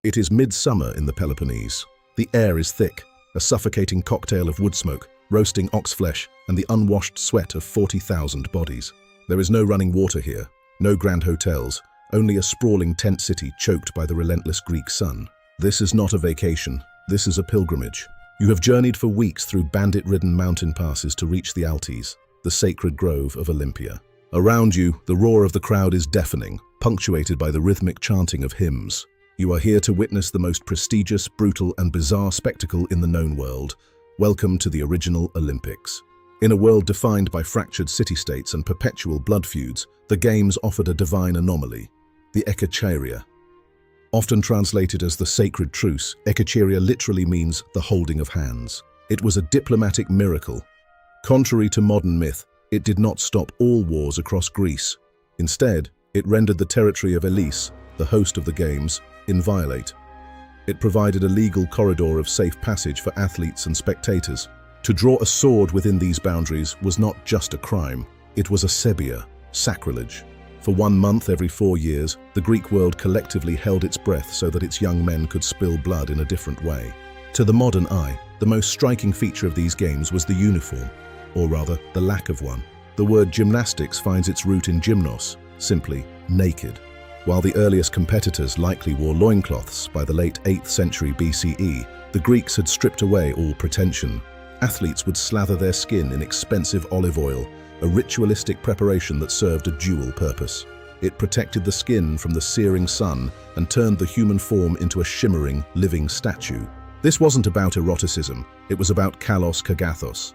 It is midsummer in the Peloponnese. The air is thick, a suffocating cocktail of wood smoke, roasting ox flesh, and the unwashed sweat of 40,000 bodies. There is no running water here, no grand hotels, only a sprawling tent city choked by the relentless Greek sun. This is not a vacation, this is a pilgrimage. You have journeyed for weeks through bandit-ridden mountain passes to reach the Altes, the sacred grove of Olympia. Around you, the roar of the crowd is deafening, punctuated by the rhythmic chanting of hymns. You are here to witness the most prestigious, brutal, and bizarre spectacle in the known world. Welcome to the original Olympics. In a world defined by fractured city-states and perpetual blood feuds, the Games offered a divine anomaly, the Ekecheiria. Often translated as the sacred truce, Ekecheiria literally means the holding of hands. It was a diplomatic miracle. Contrary to modern myth, it did not stop all wars across Greece. Instead, it rendered the territory of Elis, the host of the Games, inviolate. It provided a legal corridor of safe passage for athletes and spectators. To draw a sword within these boundaries was not just a crime, it was a sebia, sacrilege. For 1 month every 4 years, the Greek world collectively held its breath so that its young men could spill blood in a different way. To the modern eye, the most striking feature of these games was the uniform, or rather, the lack of one. The word gymnastics finds its root in gymnos, simply naked. While the earliest competitors likely wore loincloths by the late 8th century BCE, the Greeks had stripped away all pretension. Athletes would slather their skin in expensive olive oil, a ritualistic preparation that served a dual purpose. It protected the skin from the searing sun and turned the human form into a shimmering, living statue. This wasn't about eroticism, it was about kalos kagathos.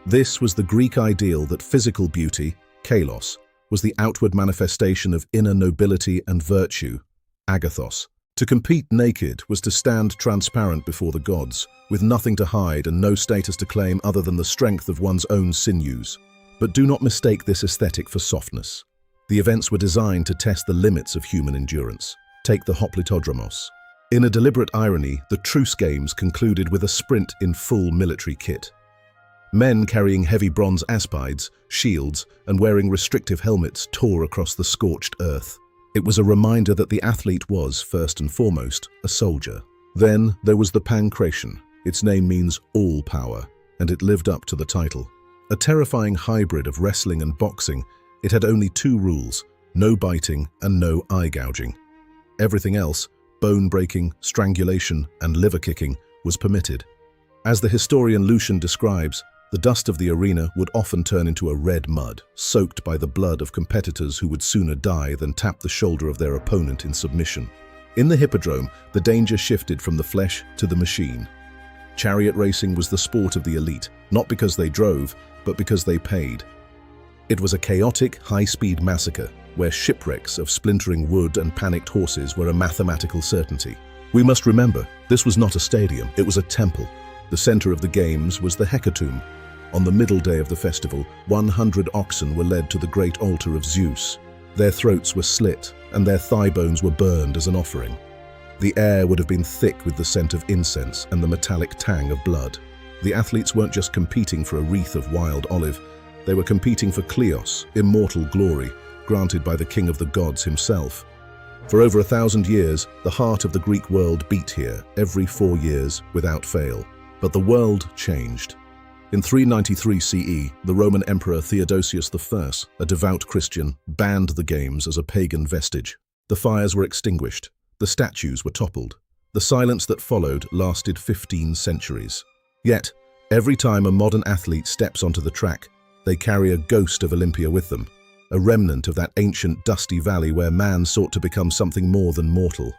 This was the Greek ideal that physical beauty, kalos, was the outward manifestation of inner nobility and virtue, agathos. To compete naked was to stand transparent before the gods, with nothing to hide and no status to claim other than the strength of one's own sinews. But do not mistake this aesthetic for softness. The events were designed to test the limits of human endurance. Take the Hoplitodromos. In a deliberate irony, the Truce Games concluded with a sprint in full military kit. Men carrying heavy bronze aspides, shields, and wearing restrictive helmets tore across the scorched earth. It was a reminder that the athlete was, first and foremost, a soldier. Then there was the Pankration. Its name means all power, and it lived up to the title. A terrifying hybrid of wrestling and boxing, it had only 2 rules, no biting and no eye gouging. Everything else, bone-breaking, strangulation, and liver-kicking, was permitted. As the historian Lucian describes, the dust of the arena would often turn into a red mud, soaked by the blood of competitors who would sooner die than tap the shoulder of their opponent in submission. In the hippodrome, the danger shifted from the flesh to the machine. Chariot racing was the sport of the elite, not because they drove, but because they paid. It was a chaotic, high-speed massacre, where shipwrecks of splintering wood and panicked horses were a mathematical certainty. We must remember, this was not a stadium, it was a temple. The center of the games was the hecatomb. On the middle day of the festival, 100 oxen were led to the great altar of Zeus. Their throats were slit, and their thigh bones were burned as an offering. The air would have been thick with the scent of incense and the metallic tang of blood. The athletes weren't just competing for a wreath of wild olive, they were competing for kleos, immortal glory, granted by the king of the gods himself. For over 1,000 years, the heart of the Greek world beat here, every 4 years, without fail. But the world changed. In 393 CE, the Roman Emperor Theodosius I, a devout Christian, banned the games as a pagan vestige. The fires were extinguished. The statues were toppled. The silence that followed lasted 15 centuries. Yet, every time a modern athlete steps onto the track, they carry a ghost of Olympia with them, a remnant of that ancient dusty valley where man sought to become something more than mortal.